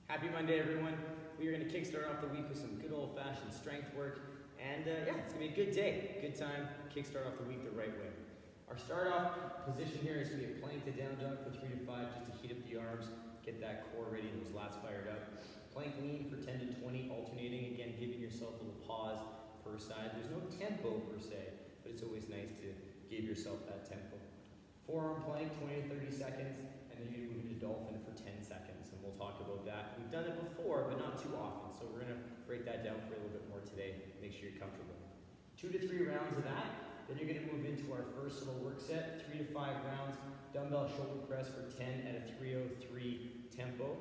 Happy Monday, everyone. We are going to kickstart off the week with some good old-fashioned strength work. And yeah, it's going to be a good day, good time, kickstart off the week the right way. Our start-off position here is going to be a plank to down dog for 3 to 5, just to heat up the arms, get that core ready and those lats fired up. Plank lean for 10 to 20, alternating, again, giving yourself a little pause per side. There's no tempo per se, but it's always nice to give yourself that tempo. Forearm plank, 20 to 30 seconds, and then you're going to move into Dolphin for 10 seconds, and we'll talk about that. We've done it before, but not too often, so we're going to break that down for a little bit more today. Make sure you're comfortable. 2 to 3 rounds of that. Then you're going to move into our first little work set, 3 to 5 rounds, dumbbell shoulder press for 10 at a 303 tempo,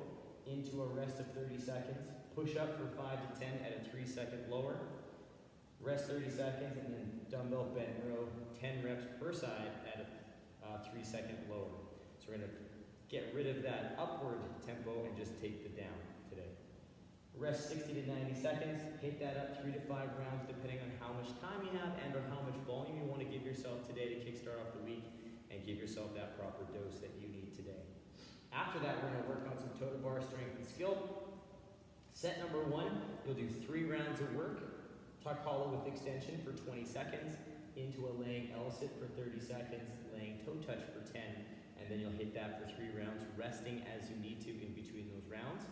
into a rest of 30 seconds, push up for 5 to 10 at a 3-second lower, rest 30 seconds, and then dumbbell bent row, 10 reps per side at a 3-second lower. So we're going to get rid of that upward tempo and just take the down today. Rest 60 to 90 seconds, hit that up 3 to 5 rounds depending on how much time you have and or how much volume you want to give yourself today to kickstart off the week and give yourself that proper dose that you need today. After that, we're going to work on some T2B Strength Skill. Set number 1, you'll do 3 rounds of work, tuck hollow with extension for 20 seconds, into a laying L-sit for 30 seconds, laying toe touch for 10, and then you'll hit that for 3 rounds, resting as you need to in between those rounds.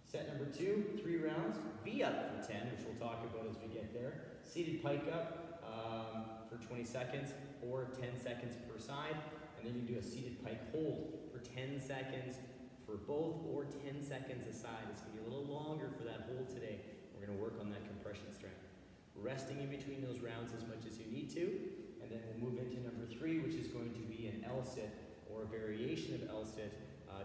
Set number 2, 3 rounds, V-up for 10, which we'll talk about as we get there. Seated Pike Up for 20 seconds or 10 seconds per side, and then you do a seated Pike Hold for 10 seconds for both or 10 seconds aside. It's going to be a little longer for that hold today. We're going to work on that compression strength. Resting in between those rounds as much as you need to, and then we'll move into number 3, which is going to be an L-sit or a variation of L-sit,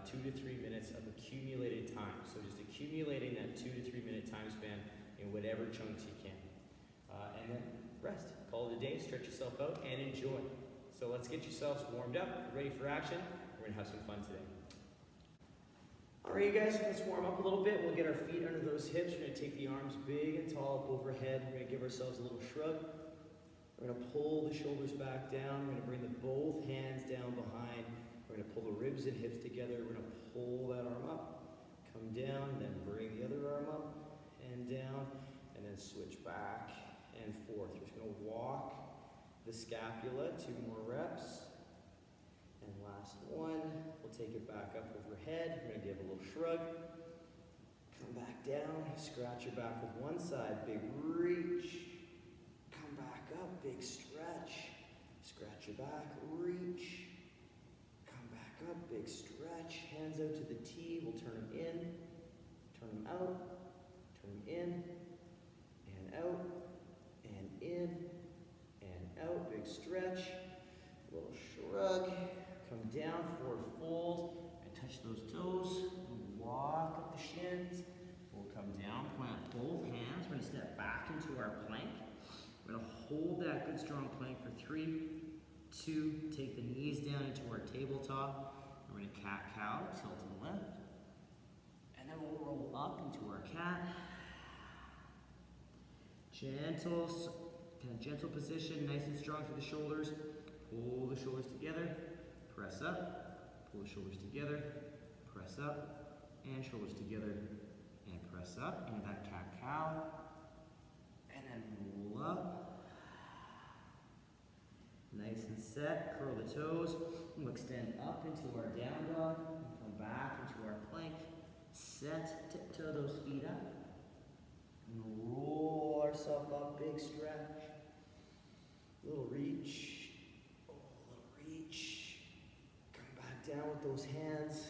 2 to 3 minutes of accumulated time. So just accumulating that 2 to 3 minute time span in whatever chunks you can. And then rest, call it a day, stretch yourself out, and enjoy. So let's get yourselves warmed up, ready for action. We're going to have some fun today. All right, you guys, let's warm up a little bit. We'll get our feet under those hips. We're going to take the arms big and tall up overhead. We're going to give ourselves a little shrug. We're going to pull the shoulders back down. We're going to bring both hands down behind. We're going to pull the ribs and hips together. We're going to pull that arm up, come down, then bring the other arm up and down, and then switch back and forth. We're just going to walk the scapula, 2 more reps. And last one, we'll take it back up overhead. We're going to give a little shrug. Come back down, scratch your back with one side, big reach. Come back up, big stretch. Scratch your back, reach. Come back up, big stretch. Hands out to the T, we'll turn them in, turn them out, turn them in, and out, and in, and out, big stretch. Little shrug. Come down, forward fold, and touch those toes. Walk up the shins. We'll come down, plant both hands. We're going to step back into our plank. We're going to hold that good strong plank for 3, 2, take the knees down into our tabletop. We're going to cat-cow, tilt to the left. And then we'll roll up into our cat. Gentle position, nice and strong through the shoulders. Pull the shoulders together. Press up, pull the shoulders together, press up, and shoulders together, and press up into that cat-cow, and then roll up. Nice and set, curl the toes, we'll extend up into our down dog, come back into our plank, set, tiptoe those feet up, and roll ourselves up, big stretch, little reach. Down with those hands.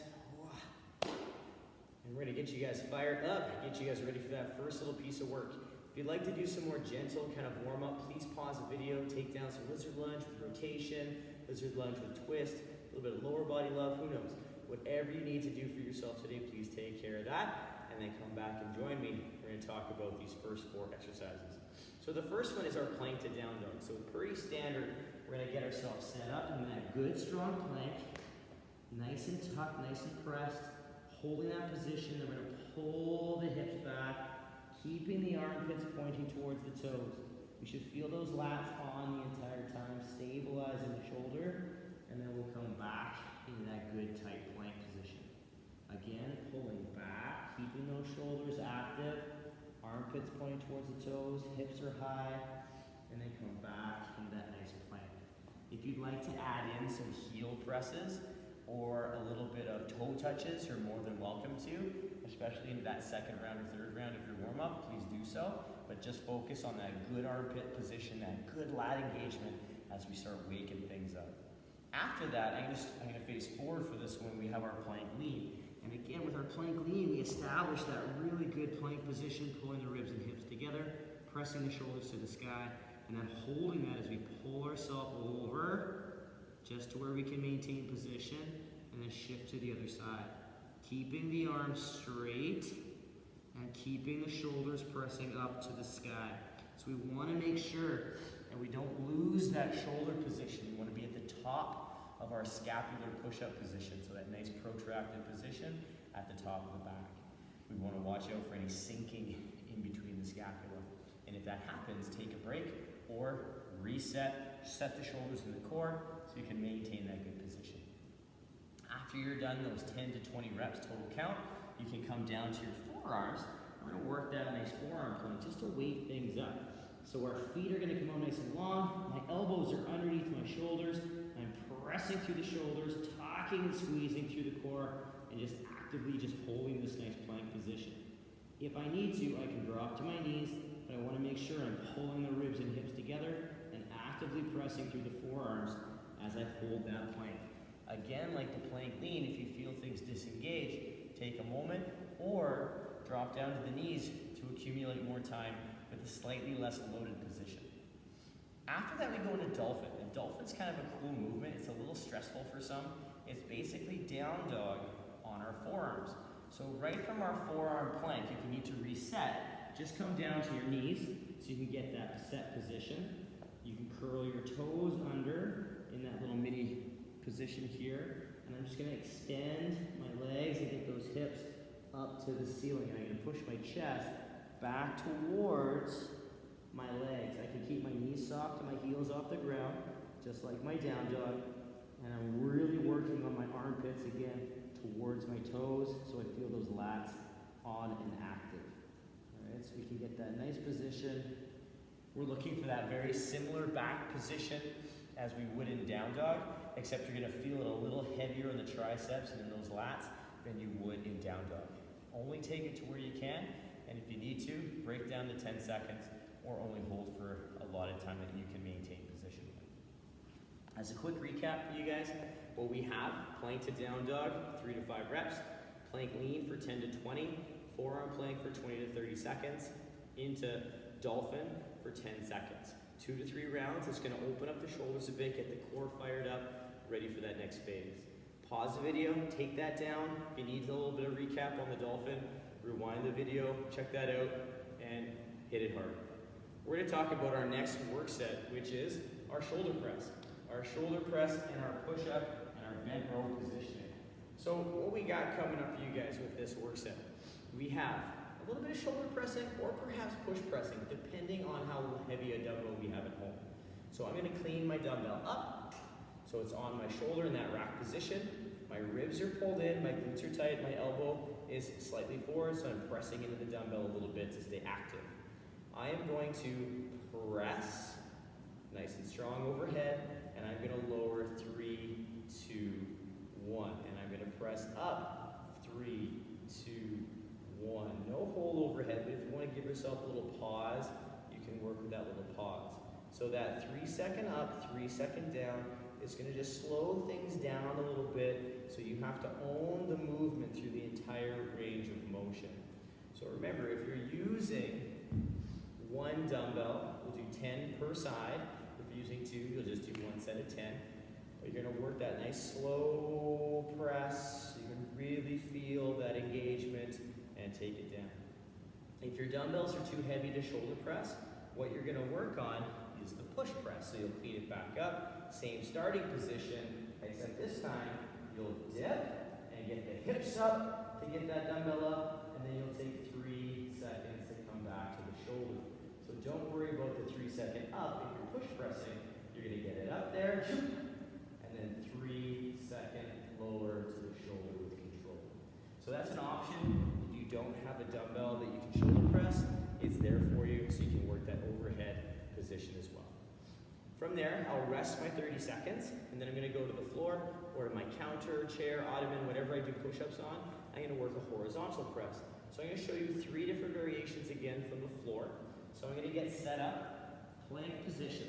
And we're going to get you guys fired up, get you guys ready for that first little piece of work. If you'd like to do some more gentle kind of warm up, please pause the video, take down some lizard lunge with rotation, lizard lunge with twist, a little bit of lower body love, who knows. Whatever you need to do for yourself today, please take care of that, and then come back and join me. We're going to talk about these first 4 exercises. So the first one is our plank to down dog. So pretty standard, we're going to get ourselves set up in that good strong plank. Nice and tucked, nice and pressed, holding that position. Then we're going to pull the hips back, keeping the armpits pointing towards the toes. We should feel those lats on the entire time, stabilizing the shoulder, and then we'll come back into that good tight plank position. Again, pulling back, armpits pointing towards the toes, hips are high, and then come back into that nice plank. If you'd like to add in some heel presses or a little bit of toe touches, you're more than welcome to, especially into that second round or third round of your warm-up, please do so. But just focus on that good armpit position, that good lat engagement as we start waking things up. After that, I'm gonna face forward for this one. We have our plank lean. And again, with our plank lean, we establish that really good plank position, pulling the ribs and hips together, pressing the shoulders to the sky, and then holding that as we pull ourselves over just to where we can maintain position, and then shift to the other side. Keeping the arms straight and keeping the shoulders pressing up to the sky. So we want to make sure that we don't lose that shoulder position. We want to be at the top of our scapular push-up position, so that nice protracted position at the top of the back. We want to watch out for any sinking in between the scapula. And if that happens, take a break or reset, set the shoulders in the core so you can maintain that good position. After you're done those 10 to 20 reps total count, you can come down to your forearms. We're going to work that nice forearm plank just to weight things up. So our feet are going to come out nice and long. My elbows are underneath my shoulders. I'm pressing through the shoulders, tucking and squeezing through the core, and just actively just holding this nice plank position. If I need to, I can drop to my knees, but I want to make sure I'm pulling the ribs and hips together and actively pressing through the forearms as I hold that plank. Again, like the plank lean, if you feel things disengage, take a moment or drop down to the knees to accumulate more time with a slightly less loaded position. After that, we go into dolphin. And dolphin's kind of a cool movement. It's a little stressful for some. It's basically down dog on our forearms. So right from our forearm plank, if you need to reset, just come down to your knees so you can get that set position. You can curl your toes under in that little mini position here. And I'm just gonna extend my legs and get those hips up to the ceiling. And I'm gonna push my chest back towards my legs. I can keep my knees soft and my heels off the ground, just like my down dog. And I'm really working on my armpits again towards my toes so I feel those lats on and active. All right, so we can get that nice position. We're looking for that very similar back position as we would in down dog, except you're gonna feel it a little heavier in the triceps and in those lats than you would in down dog. Only take it to where you can, and if you need to, break down to 10 seconds or only hold for a lot of time that you can maintain position. As a quick recap for you guys, what we have: plank to down dog, 3 to 5 reps, plank lean for 10 to 20, forearm plank for 20 to 30 seconds, into dolphin for 10 seconds. 2 to 3 rounds. It's going to open up the shoulders a bit, get the core fired up, ready for that next phase. Pause the video, take that down. If you need a little bit of recap on the dolphin, rewind the video, check that out, and hit it hard. We're going to talk about our next work set, which is our shoulder press. Our shoulder press and our push-up and our bent row positioning. So what we got coming up for you guys with this work set, we have a little bit of shoulder pressing or perhaps push pressing, depending on how heavy a dumbbell we have at home. So I'm going to clean my dumbbell up, so it's on my shoulder in that rack position. My ribs are pulled in, my glutes are tight, my elbow is slightly forward, so I'm pressing into the dumbbell a little bit to stay active. I am going to press nice and strong overhead, and I'm going to lower 3, 2, 1. And I'm going to press up 3, 2, 1. No hold overhead, but if you want to give yourself a little pause, you can work with that little pause. So that 3-second up, 3-second down is going to just slow things down a little bit, so you have to own the movement through the entire range of motion. So remember, if you're using one dumbbell, we'll do 10 per side. If you're using 2, you'll just do 1 set of 10. But you're going to work that nice slow press. You can really feel that engagement and take it down. If your dumbbells are too heavy to shoulder press, what you're going to work on is the push press. So you'll clean it back up, same starting position, except this time you'll dip and get the hips up to get that dumbbell up, and then you'll take 3 seconds to come back to the shoulder. So don't worry about the 3-second up. If you're push pressing, you're going to get it up there, and then 3-second lower to the shoulder with control. So that's an option. If you don't have a dumbbell that you can shoulder press, it's there position as well. From there, I'll rest my 30 seconds, and then I'm going to go to the floor or to my counter, chair, ottoman, whatever I do push-ups on. I'm going to work a horizontal press. So I'm going to show you 3 different variations again from the floor. So I'm going to get set up, plank position.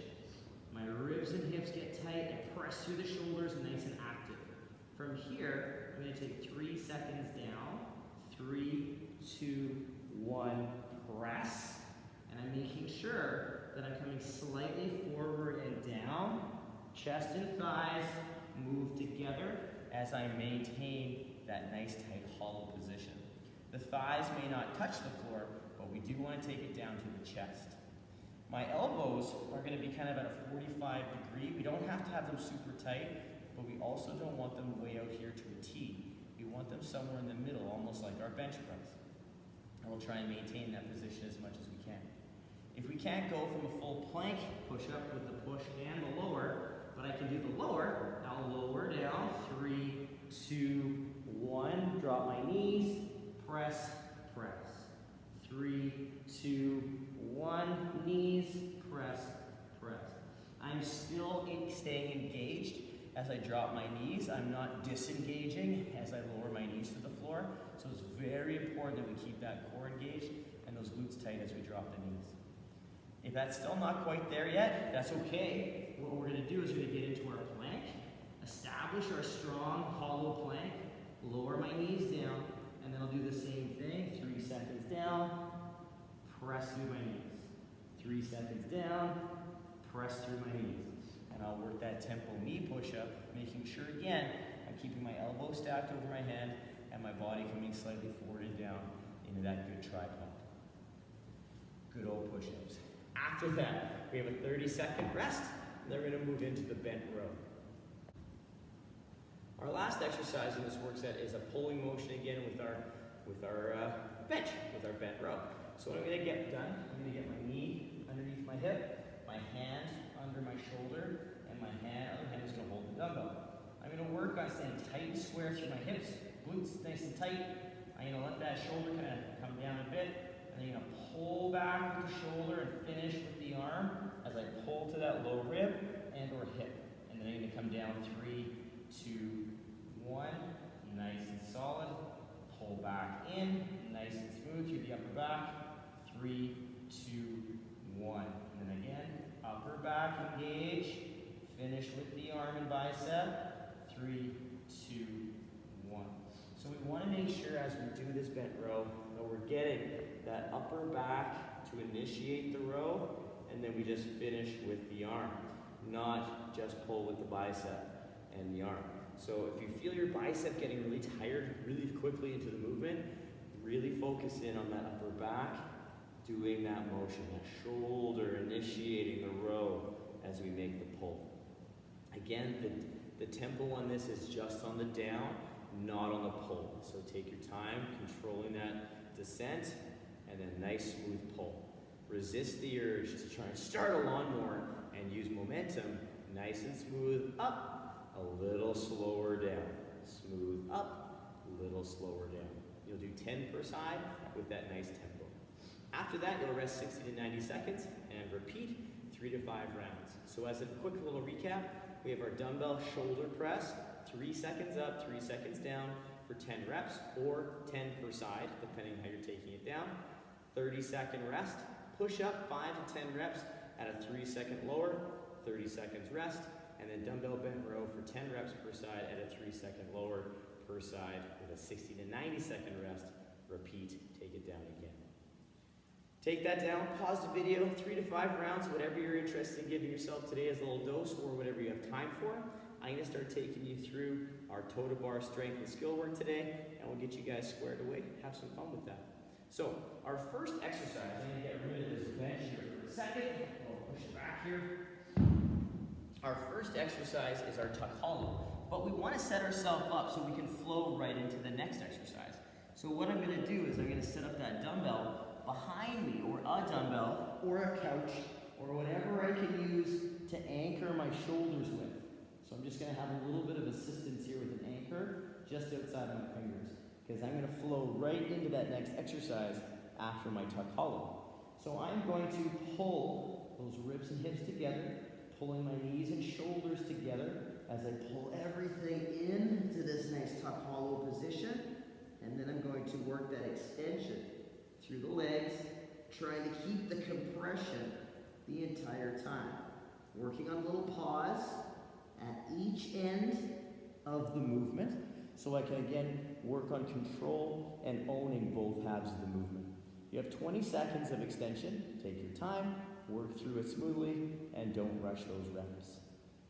My ribs and hips get tight and press through the shoulders, nice and active. From here, I'm going to take 3 seconds down. 3, 2, 1, press. And I'm making sure that I'm coming slightly forward and down. Chest and thighs move together as I maintain that nice tight hollow position. The thighs may not touch the floor, but we do want to take it down to the chest. My elbows are going to be kind of at a 45 degree. We don't have to have them super tight, but we also don't want them way out here to a T. We want them somewhere in the middle, almost like our bench press. And we'll try and maintain that position as much as we can. If we can't go from a full plank push-up with the push and the lower, but I can do the lower, I'll lower down, 3, 2, 1, drop my knees, press, press. 3, 2, 1, knees, press, press. I'm still staying engaged as I drop my knees. I'm not disengaging as I lower my knees to the floor. So it's very important that we keep that core engaged and those glutes tight as we drop the knees. If that's still not quite there yet, that's okay. What we're going to do is we're going to get into our plank, establish our strong hollow plank, lower my knees down, and then I'll do the same thing. 3 seconds down, press through my knees. 3 seconds down, press through my knees. And I'll work that tempo knee push-up, making sure again, I'm keeping my elbow stacked over my head and my body coming slightly forward and down into that good tripod. Good old push-ups. After that, we have a 30-second rest, and then we're going to move into the bent row. Our last exercise in this work set is a pulling motion again with our bench, with our bent row. So what I'm going to get done, I'm going to get my knee underneath my hip, my hand under my shoulder, and my other hand is going to hold the dumbbell. I'm going to work on staying tight and square through my hips, glutes nice and tight. I'm going to let that shoulder kind of come down a bit, and then I'm going to pull back with the shoulder and finish with the arm as I pull to that low rib and or hip. And then I'm going to come down 3, 2, 1, nice and solid. Pull back in, nice and smooth through the upper back. 3, 2, 1. And then again, upper back engage. Finish with the arm and bicep. 3, 2, 1. So we want to make sure as we do this bent row that we're getting that upper back to initiate the row, and then we just finish with the arm, not just pull with the bicep and the arm. So if you feel your bicep getting really tired really quickly into the movement, really focus in on that upper back, doing that motion, that shoulder initiating the row as we make the pull. Again, the tempo on this is just on the down, not on the pull. So take your time controlling that descent and then nice smooth pull. Resist the urge to try and start a lawnmower and use momentum, nice and smooth up, a little slower down. Smooth up, a little slower down. You'll do 10 per side with that nice tempo. After that, you'll rest 60 to 90 seconds and repeat 3 to 5 rounds. So as a quick little recap, we have our dumbbell shoulder press, 3 seconds up, 3 seconds down for 10 reps, or 10 per side, depending how you're taking it down. 30-second rest, push up 5 to 10 reps at a 3-second lower, 30 seconds rest, and then dumbbell bent row for 10 reps per side at a 3-second lower per side with a 60 to 90-second rest. Repeat, take it down again. Take that down, pause the video, 3 to 5 rounds, whatever you're interested in giving yourself today as a little dose or whatever you have time for. I'm going to start taking you through our T2B Strength and Skill work today, and we'll get you guys squared away. Have some fun with that. So, our first exercise, I'm going to get rid of this bench here for a second. We'll push it back here. Our first exercise is our tuck hollow, but we want to set ourselves up so we can flow right into the next exercise. So what I'm going to do is I'm going to set up that dumbbell behind me, or a dumbbell, or a couch, or whatever I can use to anchor my shoulders with. So I'm just going to have a little bit of assistance here with an anchor just outside of my fingers, because I'm going to flow right into that next exercise after my tuck hollow. So I'm going to pull those ribs and hips together, pulling my knees and shoulders together as I pull everything into this nice tuck hollow position. And then I'm going to work that extension through the legs, trying to keep the compression the entire time. Working on a little pause at each end of the movement, so I can again work on control and owning both halves of the movement. You have 20 seconds of extension. Take your time, work through it smoothly, and don't rush those reps.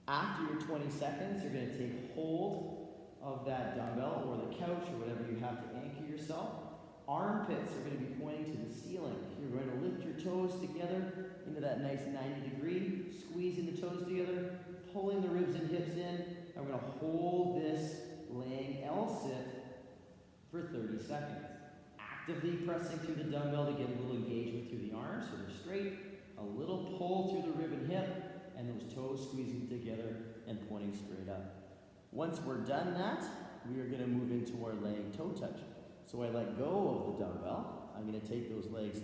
After your 20 seconds, you're going to take hold of that dumbbell or the couch or whatever you have to anchor yourself. Armpits are going to be pointing to the ceiling. You're going to lift your toes together into that nice 90 degree, squeezing the toes together, pulling the ribs and hips in. And we're going to hold this laying L-sit for 30 seconds. Actively pressing through the dumbbell to get a little engagement through the arms so they're straight. A little pull through the rib and hip, and those toes squeezing together and pointing straight up. Once we're done that, we are going to move into our laying toe touch. So I let go of the dumbbell. I'm going to take those legs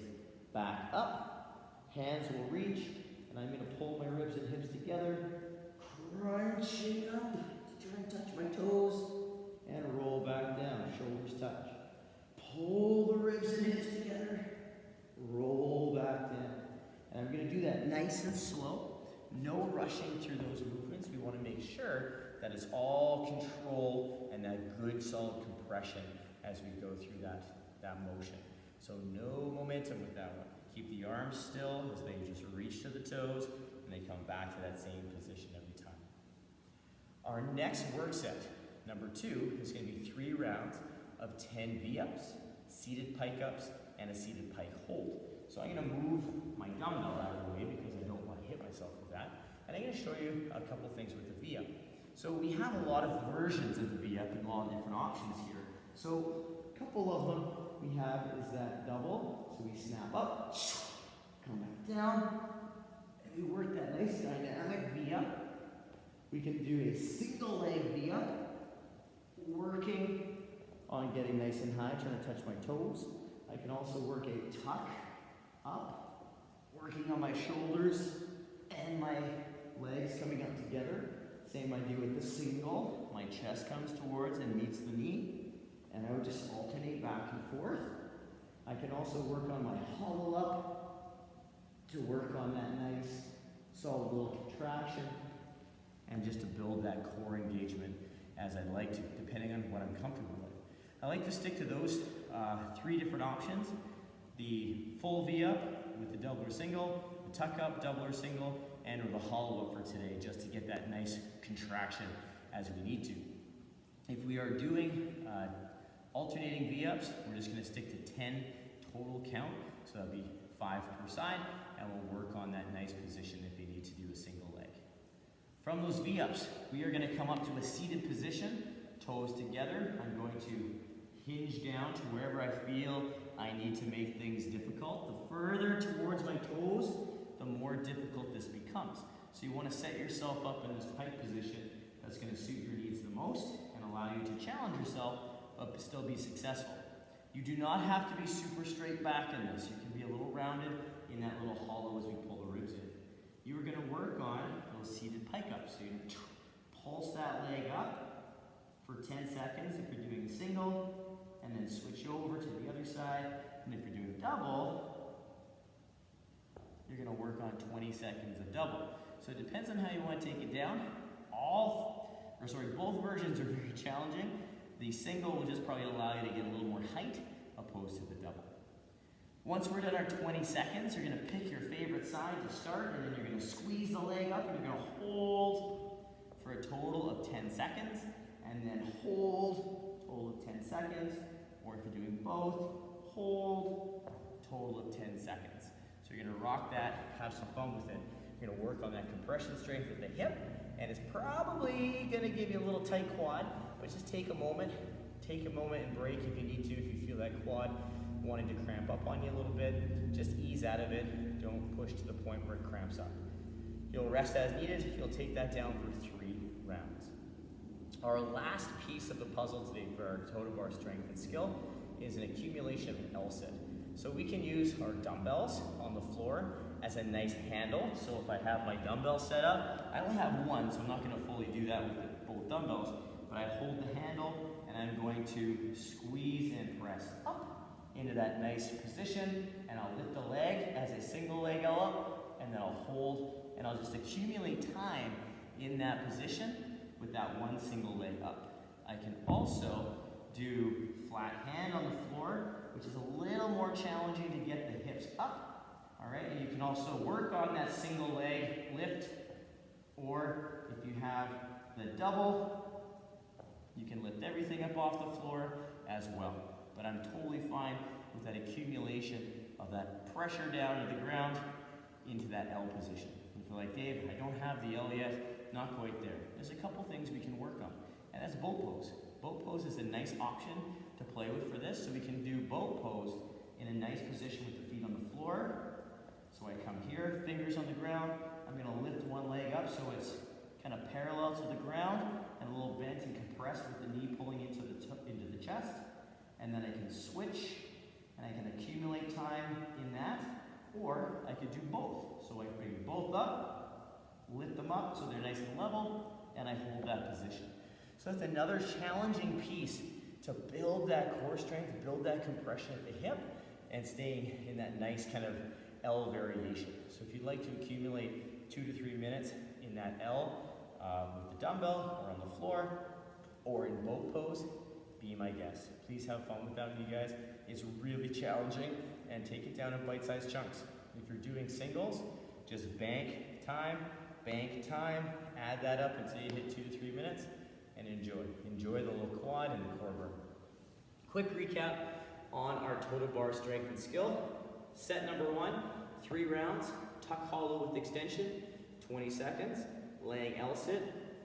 back up. Hands will reach, and I'm going to pull my ribs and hips together, crunching up to try and touch my toes, and roll back down, shoulders touch. Pull the ribs and hips together, roll back down. And I'm going to do that nice and slow, no rushing through those movements. We want to make sure that it's all control and that good solid compression as we go through that motion. So no momentum with that one. Keep the arms still as they just reach to the toes and they come back to that same position every time. Our next work set, number 2, is going to be 3 rounds of 10 V-ups, seated pike ups, and a seated pike hold. So I'm going to move my dumbbell out of the way because I don't want to hit myself with that. And I'm going to show you a couple things with the V-up. So we have a lot of versions of the V-up and a lot of different options here. So a couple of them we have is that double. So we snap up, come back down, and we work that nice dynamic V-up. We can do a single leg V-up, working on getting nice and high, trying to touch my toes. I can also work a tuck up, working on my shoulders and my legs coming up together. Same idea with the single. My chest comes towards and meets the knee, and I would just alternate back and forth. I can also work on my hollow up to work on that nice solid little contraction and just to build that core engagement as I like to, depending on what I'm comfortable with. I like to stick to those 3 different options. The full V-up with the double or single, the tuck up, double or single, and or the hollow up for today, just to get that nice contraction as we need to. If we are doing alternating V-ups, we're just going to stick to 10 total count, so that'll be 5 per side, and we'll work on that nice position if we need to do a single leg. From those V-ups, we are going to come up to a seated position, toes together. I'm going to hinge down to wherever I feel I need to make things difficult. The further towards my toes, the more difficult this becomes. So you want to set yourself up in this pike position that's going to suit your needs the most and allow you to challenge yourself, but still be successful. You do not have to be super straight back in this. You can be a little rounded in that little hollow as we pull the ribs in. You are going to work on those seated pike ups. So you're going to pulse that leg up for 10 seconds if you're doing a single, and then switch over to the other side. And if you're doing double, you're going to work on 20 seconds of double. So it depends on how you want to take it down. Both versions are very challenging. The single will just probably allow you to get a little more height opposed to the double. Once we're done our 20 seconds, you're going to pick your favorite side to start, and then you're going to squeeze the leg up, and you're going to hold for a total of 10 seconds, and then hold, total of 10 seconds, or if you're doing both, hold, total of 10 seconds. So you're going to rock that, have some fun with it. You're going to work on that compression strength of the hip, and it's probably going to give you a little tight quad, but just take a moment and break if you need to, if you feel that quad wanting to cramp up on you a little bit. Just ease out of it. Don't push to the point where it cramps up. You'll rest as needed. You'll take that down for 3 rounds. Our last piece of the puzzle today for our T2B Strength Skill is an accumulation of an L-sit. So we can use our dumbbells on the floor as a nice handle. So if I have my dumbbell set up, I only have one, so I'm not gonna fully do that with both dumbbells, but I hold the handle and I'm going to squeeze and press up into that nice position, and I'll lift the leg as a single leg L up, and then I'll hold, and I'll just accumulate time in that position with that one single leg up. I can also do flat hand on the floor, which is a little more challenging to get the hips up. All right, and you can also work on that single leg lift, or if you have the double, you can lift everything up off the floor as well. But I'm totally fine with that accumulation of that pressure down to the ground into that L position. If you're like, Dave, I don't have the L yet, not quite there. There's a couple things we can work on, and that's boat pose. Boat pose is a nice option to play with for this, so we can do boat pose in a nice position with the feet on the floor. So I come here, fingers on the ground, I'm gonna lift one leg up so it's kind of parallel to the ground and a little bent and compressed with the knee pulling into the chest. And then I can switch and I can accumulate time in that, or I could do both. So I bring both up, lift them up so they're nice and level, and I hold that position. So that's another challenging piece to build that core strength, build that compression at the hip, and staying in that nice kind of L variation. So if you'd like to accumulate 2 to 3 minutes in that L with the dumbbell or on the floor or in boat pose, be my guest. Please have fun with that with you guys. It's really challenging, and take it down in bite-sized chunks. If you're doing singles, just bank time, add that up until you hit 2 to 3 minutes, and enjoy. Enjoy the little quad and the core burn. Quick recap on our total bar strength and skill. Set number 1, 3 rounds, tuck hollow with extension, 20 seconds, laying L sit,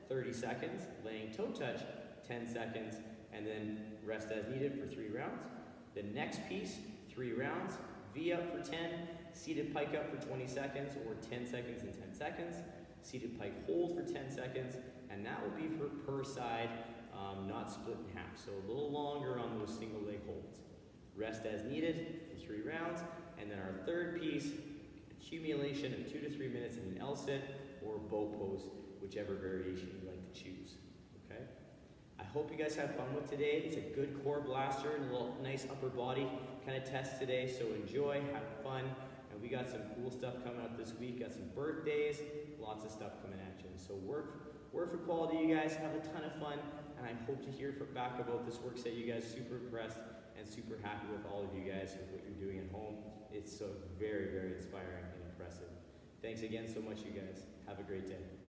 30 seconds, laying toe touch, 10 seconds, and then rest as needed for 3 rounds. The next piece, 3 rounds, V up for 10, seated pike up for 20 seconds, or 10 seconds and 10 seconds, seated pike hold for 10 seconds, and that will be for per side, not split in half. So a little longer on those single leg holds. Rest as needed for 3 rounds, and then our third piece, accumulation of 2 to 3 minutes in an L sit or boat pose, whichever variation you like to choose, okay? I hope you guys have fun with today. It's a good core blaster and a little nice upper body kind of test today, so enjoy, have fun, and we got some cool stuff coming up this week. Got some birthdays, lots of stuff coming at you. So work for quality, you guys. Have a ton of fun, and I hope to hear back about this work set. You guys super impressed and super happy with all of you guys with what you're doing at home. It's so very, very inspiring and impressive. Thanks again so much, you guys. Have a great day.